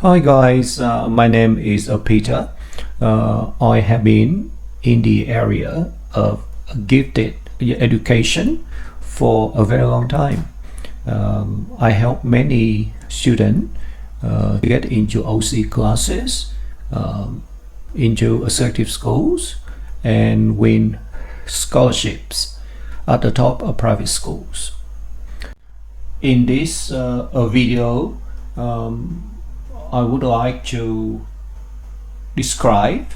Hi guys, my name is Peter. I have been in the area of gifted education for a very long time. I help many students get into OC classes, into assertive schools, and win scholarships at the top of private schools. In this video, I would like to describe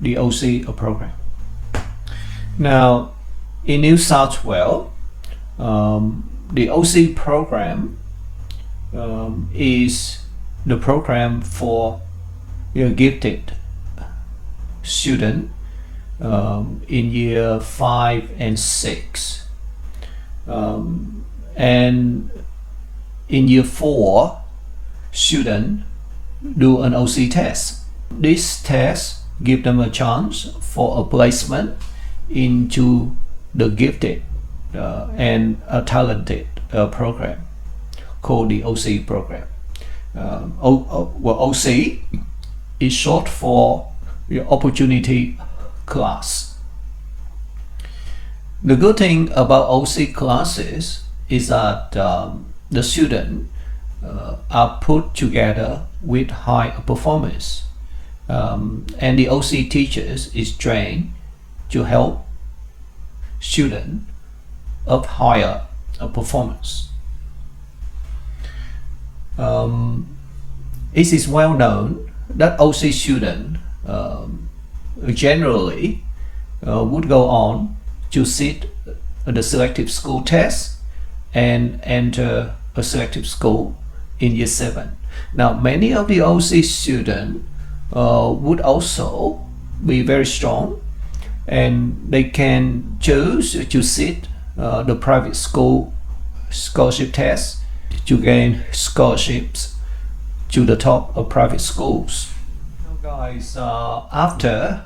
the OC program. Now, in New South Wales, the OC program is the program for gifted student in year 5 and 6, and in year 4 students do an OC test. This test gives them a chance for a placement into the gifted and a talented program called the OC program. OC is short for your opportunity class. The good thing about OC classes is that the student are put together with high performance, and the OC teachers is trained to help students of higher performance. It is well known that OC students generally would go on to sit the selective school test and enter a selective school in year 7. Now, many of the OC students would also be very strong, and they can choose to sit the private school scholarship test to gain scholarships to the top of private schools. Now guys, after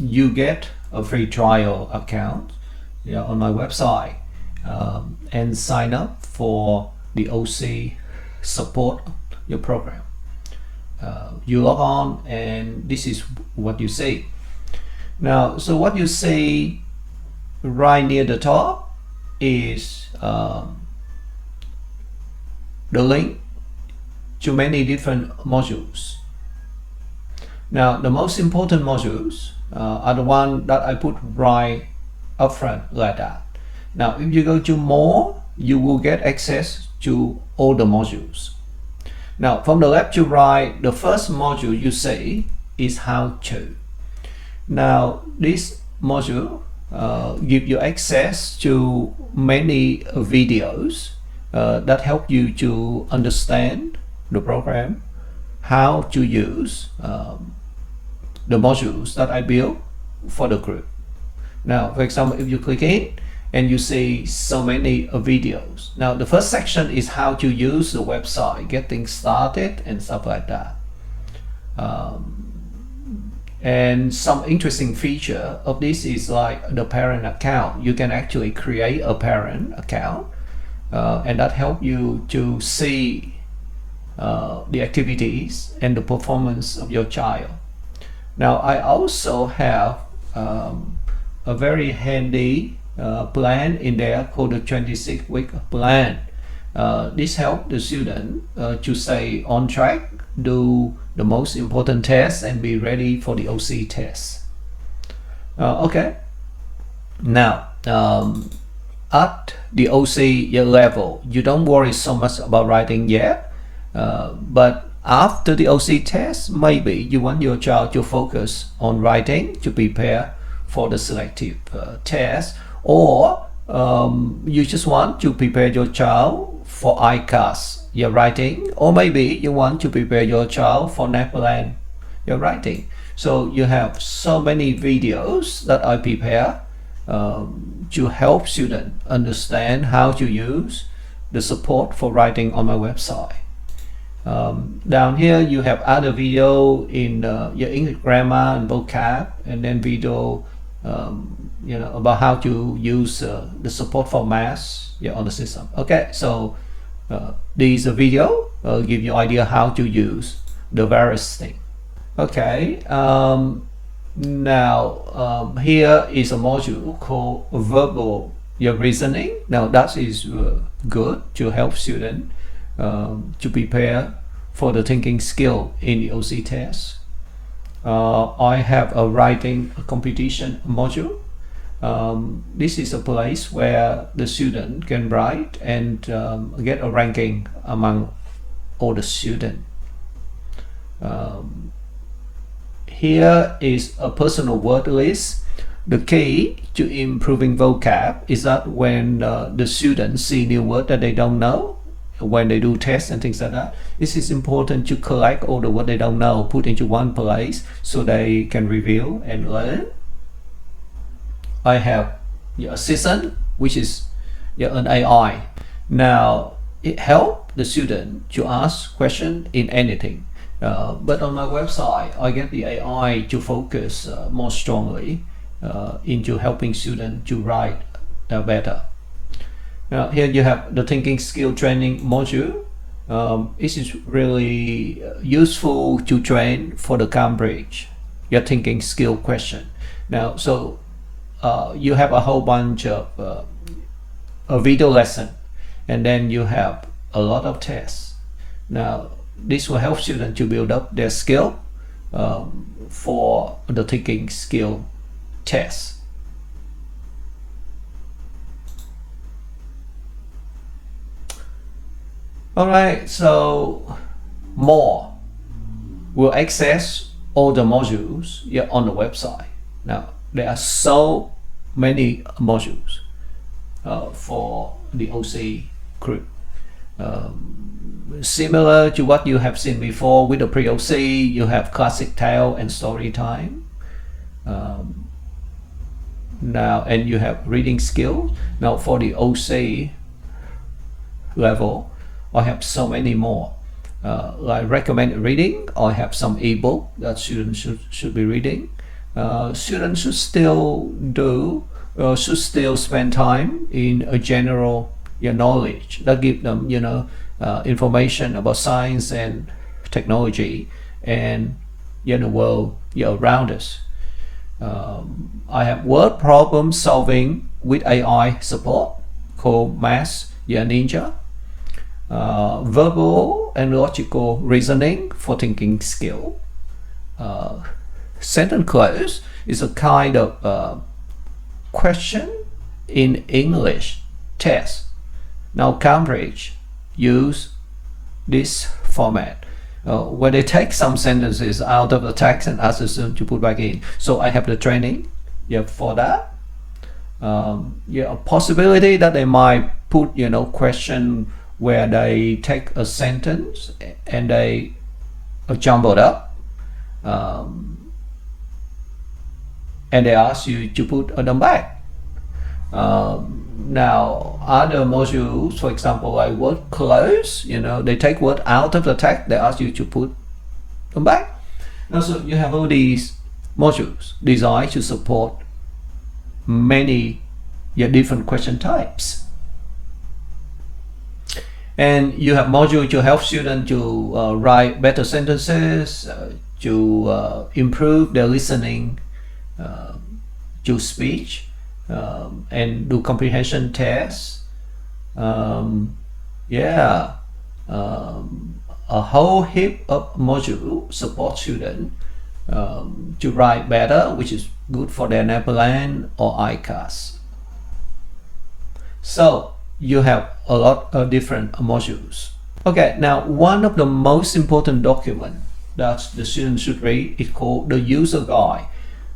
you get a free trial account on my website and sign up for the OC support your program, you log on and this is what you see. Now, so what you see right near the top is the link to many different modules. Now, the most important modules are the one that I put right up front like that. Now, if you go to more, you will get access to all the modules. Now, from the left to right, the first module you see is how to. Now, this module gives you access to many videos that help you to understand the program, how to use the modules that I built for the group. Now, for example, if you click in and you see so many videos. Now, the first section is how to use the website, get things started and stuff like that. And some interesting feature of this is like the parent account. You can actually create a parent account and that helps you to see the activities and the performance of your child. Now, I also have a very handy plan in there called the 26-week plan. This helps the student to stay on track, do the most important tests, and be ready for the OC test. Okay. Now, at the OC level, you don't worry so much about writing yet, but after the OC test, maybe you want your child to focus on writing to prepare for the selective test, or you just want to prepare your child for ICAS, your writing, or maybe you want to prepare your child for NAPLAN, your writing. So you have so many videos that I prepare to help students understand how to use the support for writing on my website. Down here you have other video in your English grammar and vocab, and then video about how to use the support for math on the system. Okay, so these video give you idea how to use the various things. Okay, now here is a module called verbal reasoning. Now that is good to help students to prepare for the thinking skill in the OC test. I have a writing competition module. This is a place where the student can write and get a ranking among all the students. Here is a personal word list. The key to improving vocab is that when the students see new words that they don't know, when they do tests and things like that, it is important to collect all the words they don't know, put into one place so they can review and learn. I have your assistant, which is an AI. Now it helps the student to ask questions in anything. But on my website, I get the AI to focus more strongly into helping students to write better. Now here you have the thinking skill training module. This is really useful to train for the Cambridge your thinking skill question. Now so you have a whole bunch of a video lesson, and then you have a lot of tests. Now this will help students to build up their skill for the thinking skill test. Alright, so more will access all the modules on the website. Now there are so many modules for the OC group. Similar to what you have seen before with the pre-OC, you have classic tale and story time. Now, and you have reading skills. Now for the OC level, I have so many more. Like recommended reading, I have some ebook that students should be reading. Students should still spend time in a general knowledge that give them information about science and technology and the world around us. I have word problem solving with AI support called Math Ninja. Verbal and logical reasoning for thinking skill. Sentence close is a kind of question in English test. Now Cambridge use this format where they take some sentences out of the text and ask the student to put back in. So I have the training for that. A possibility that they might put question where they take a sentence and they jumble it up and they ask you to put them back. Now other modules, for example, like word close, they take word out of the text, they ask you to put them back. Now so you have all these modules designed to support many different question types. And you have module to help students to write better sentences, to improve their listening to speech, and do comprehension tests. A whole heap of module support students to write better, which is good for their NAPLAN or ICAS. So you have a lot of different modules. Okay, now one of the most important documents that the student should read is called the user guide.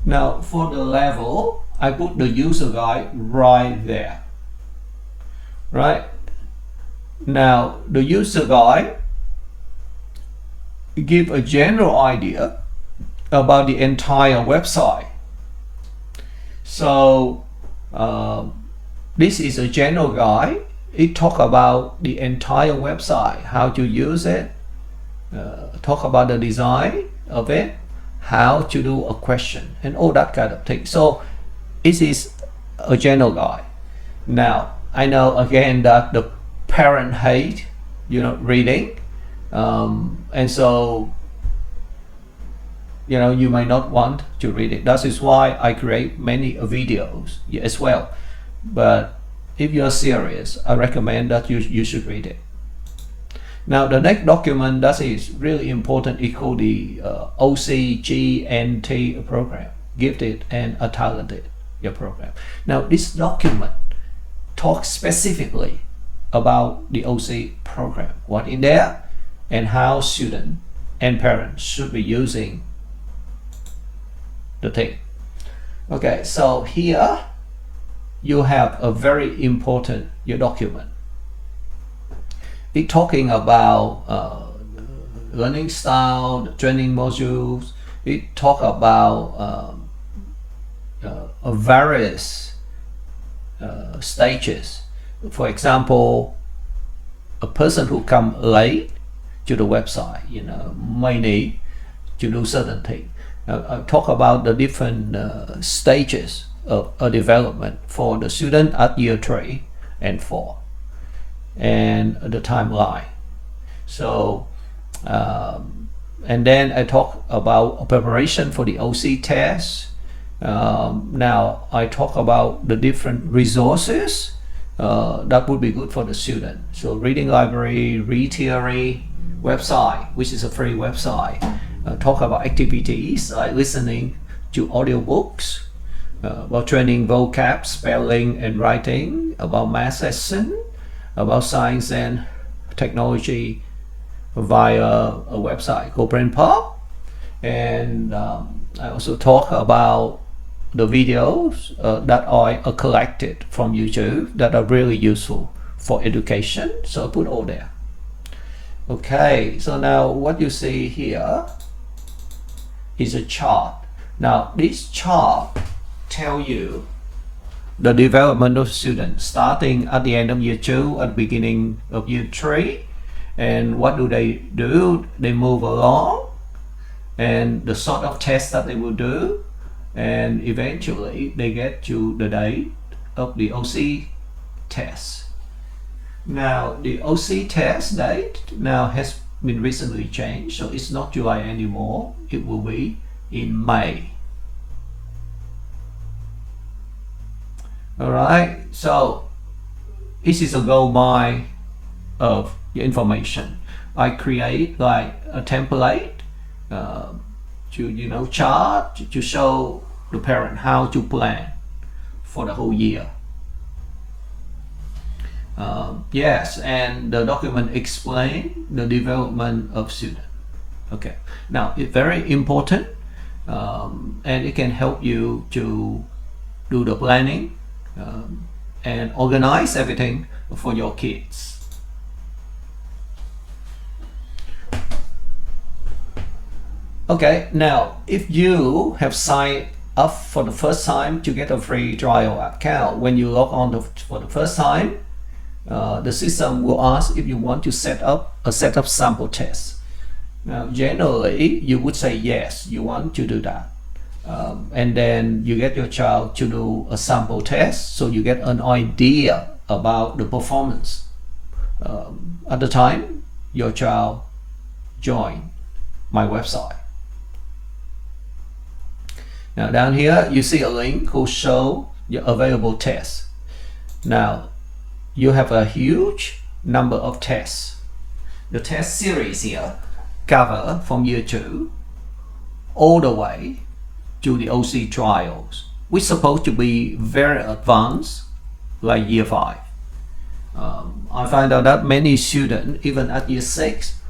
Now for the level, I put the user guide right there. Right? Now the user guide give a general idea about the entire website. So this is a general guide. It talk about the entire website, how to use it, talk about the design of it, how to do a question, and all that kind of thing. So it is a general guide. Now I know again that the parent hate reading, And so, you may not want to read it. That is why I create many videos as well. But if you're serious, I recommend that you should read it. Now, the next document that is really important is called the OCGNT program, Gifted and Talented program. Now, this document talks specifically about the OC program, what in there, and how students and parents should be using the thing. Okay, so here you have a very important document. It's talking about learning style, training modules. It talk about various stages. For example, a person who come late to the website, may need to do certain things. I talk about the different stages of a development for the student at year 3 and 4, and the timeline. So, and then I talk about preparation for the OC test. Now I talk about the different resources that would be good for the student. So reading library, Read Theory website, which is a free website. Talk about activities like listening to audiobooks, about training vocab, spelling and writing, about math lesson, about science and technology via a website called BrainPop. And I also talk about the videos that I collected from YouTube that are really useful for education. So I put all there. Okay, so now what you see here is a chart. Now this chart tell you the development of students starting at the end of year 2, at the beginning of year 3, and what do? They move along, and the sort of tests that they will do, and eventually they get to the date of the OC test. Now the OC test date now has been recently changed, so it's not July anymore. It will be in May. All right, so this is a gold mine of the information. I create like a template to chart to show the parent how to plan for the whole year. Yes, and the document explain the development of student. Okay, now it's very important, and it can help you to do the planning and organize everything for your kids. Okay, now if you have signed up for the first time to get a free trial account, when you log on for the first time, the system will ask if you want to set up a sample test. Now generally you would say yes, you want to do that, and then you get your child to do a sample test, so you get an idea about the performance at the time your child joined my website. Now down here you see a link who show your available tests. Now you have a huge number of tests. The test series here cover from year 2 all the way to the OC trials, which is supposed to be very advanced, like year 5. I find out that many students, even at year 6,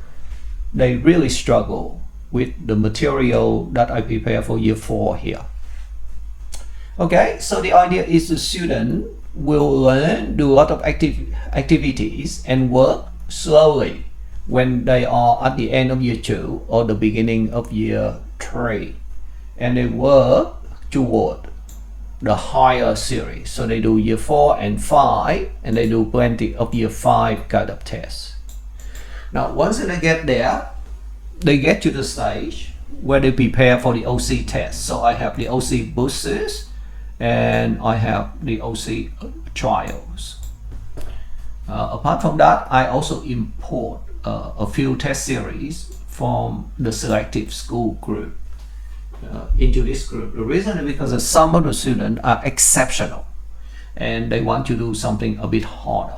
they really struggle with the material that I prepare for year 4 here. Okay, so the idea is the student will learn, do a lot of activities and work slowly when they are at the end of year 2 or the beginning of year 3, and they work toward the higher series. So they do year 4 and 5, and they do plenty of year 5 kind of tests. Now once they get there, they get to the stage where they prepare for the OC test. So I have the OC boosters and I have the OC trials. Apart from that, I also import a few test series from the selective school group into this group. The reason is because some of the students are exceptional and they want to do something a bit harder.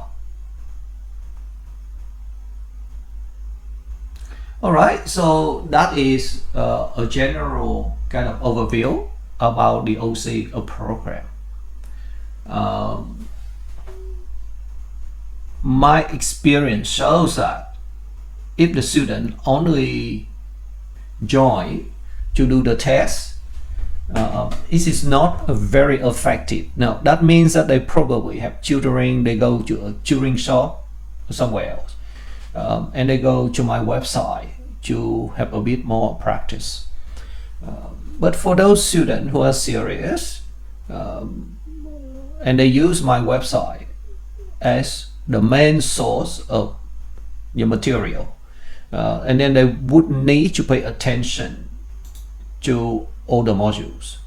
Alright, so that is a general kind of overview about the OC program. My experience shows that if the student only join to do the test, this is not very effective. Now that means that they probably have tutoring, they go to a tutoring shop somewhere else, and they go to my website to have a bit more practice. But for those students who are serious and they use my website as the main source of your material, and then they would need to pay attention to all the modules.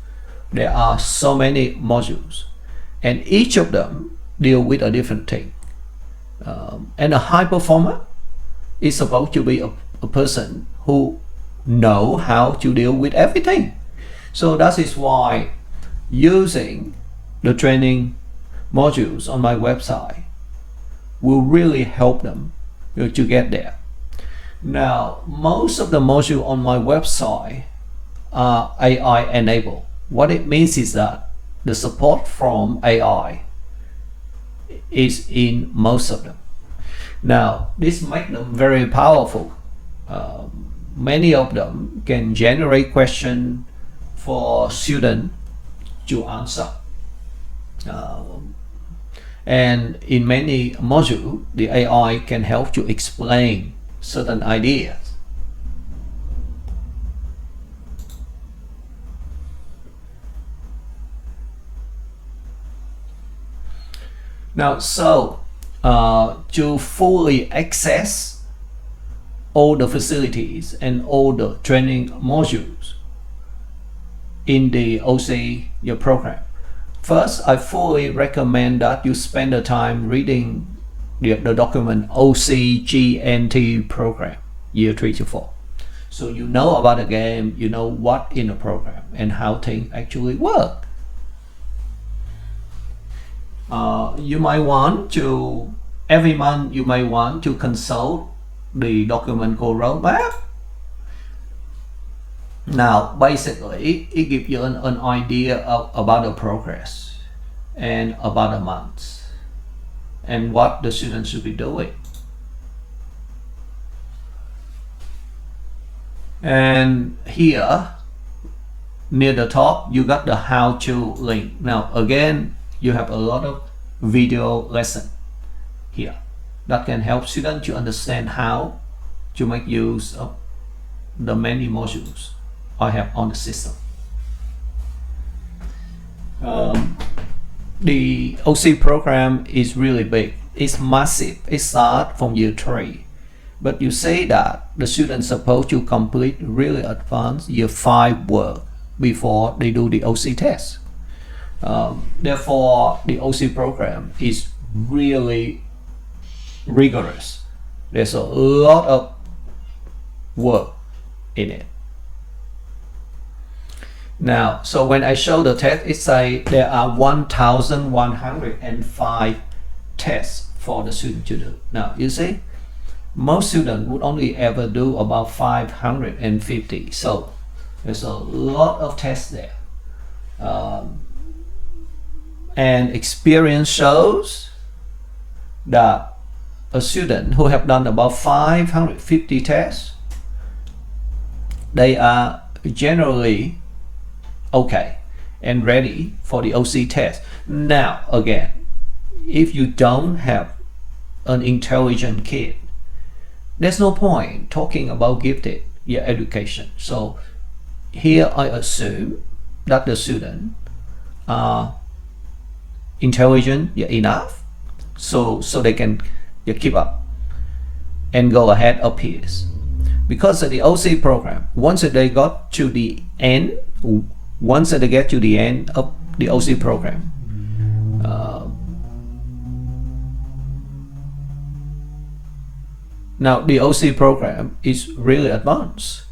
There are so many modules and each of them deal with a different thing, and a high performer is supposed to be a person who know how to deal with everything. So that is why using the training modules on my website will really help them to get there. Now, most of the modules on my website are AI enabled. What it means is that the support from AI is in most of them. Now, this makes them very powerful. Many of them can generate questions for students to answer. And in many modules, the AI can help to explain certain ideas. Now, so to fully access all the facilities and all the training modules in the OC your program, first I fully recommend that you spend the time reading the document OCGNT program year 3 to 4. So you know about the game, you know what in the program and how things actually work. You might want to, every month you might want to consult the document called roadmap. Now basically it gives you an idea about the progress and about the months and what the students should be doing. And here near the top you got the how-to link. Now again, you have a lot of video lesson here that can help students to understand how to make use of the many modules I have on the system. The OC program is really big. It's massive. It starts from year 3. But you say that the students are supposed to complete really advanced year 5 work before they do the OC test. Therefore, the OC program is really rigorous. There's a lot of work in it. Now, so when I show the test, it says there are 1,105 tests for the student to do. Now, you see, most students would only ever do about 550. So there's a lot of tests there. And experience shows that a student who have done about 550 tests, they are generally okay and ready for the OC test. Now again, if you don't have an intelligent kid, there's no point talking about gifted education. So here I assume that the student are intelligent enough so they can keep up and go ahead of peers. Because of the OC program, once they got to the end, once they get to the end of the OC program, Now the OC program is really advanced,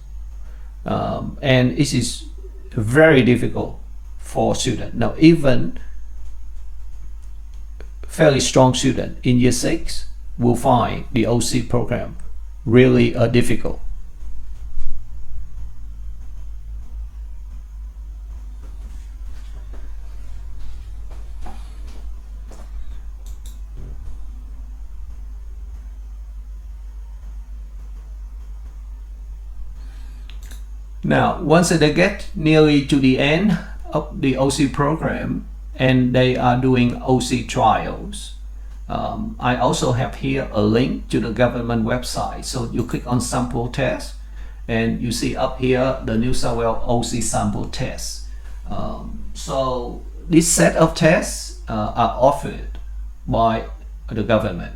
and it is very difficult for students. Now even fairly strong student in year 6 will find the OC program really difficult. Now, once they get nearly to the end of the OC program and they are doing OC trials, I also have here a link to the government website. So you click on sample test and you see up here the New South Wales OC sample test. So this set of tests are offered by the government,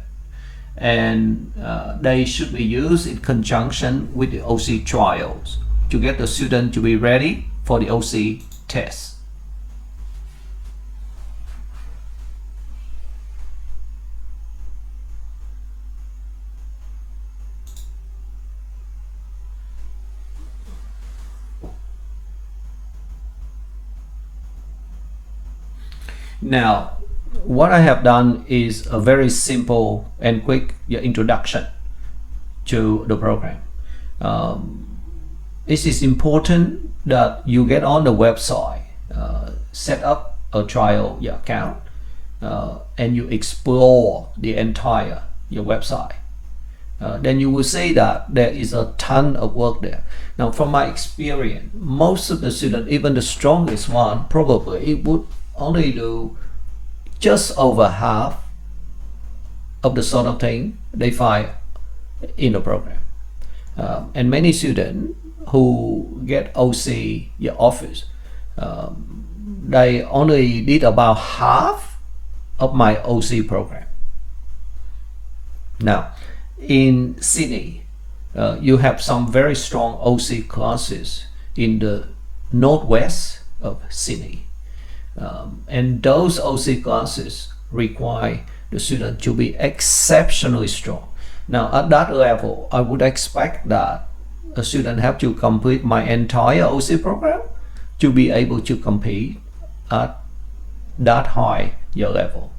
and they should be used in conjunction with the OC trials to get the student to be ready for the OC test. Now, what I have done is a very simple and quick introduction to the program. It is important that you get on the website, set up a trial account, and you explore the entire website. Then you will see that there is a ton of work there. Now, from my experience, most of the students, even the strongest one, probably would only do just over half of the sort of thing they find in the program. And many students who get OC offers, they only did about half of my OC program. Now, in Sydney, you have some very strong OC classes in the northwest of Sydney. And those OC classes require the student to be exceptionally strong. Now, at that level, I would expect that a student have to complete my entire OC program to be able to compete at that high level.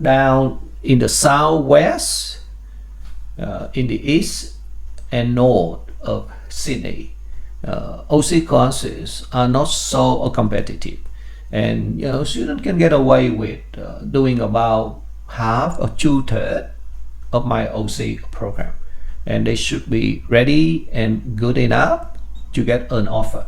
Down in the southwest, in the east and north of Sydney, OC classes are not so competitive, and students can get away with doing about half or 2/3 of my OC program, and they should be ready and good enough to get an offer.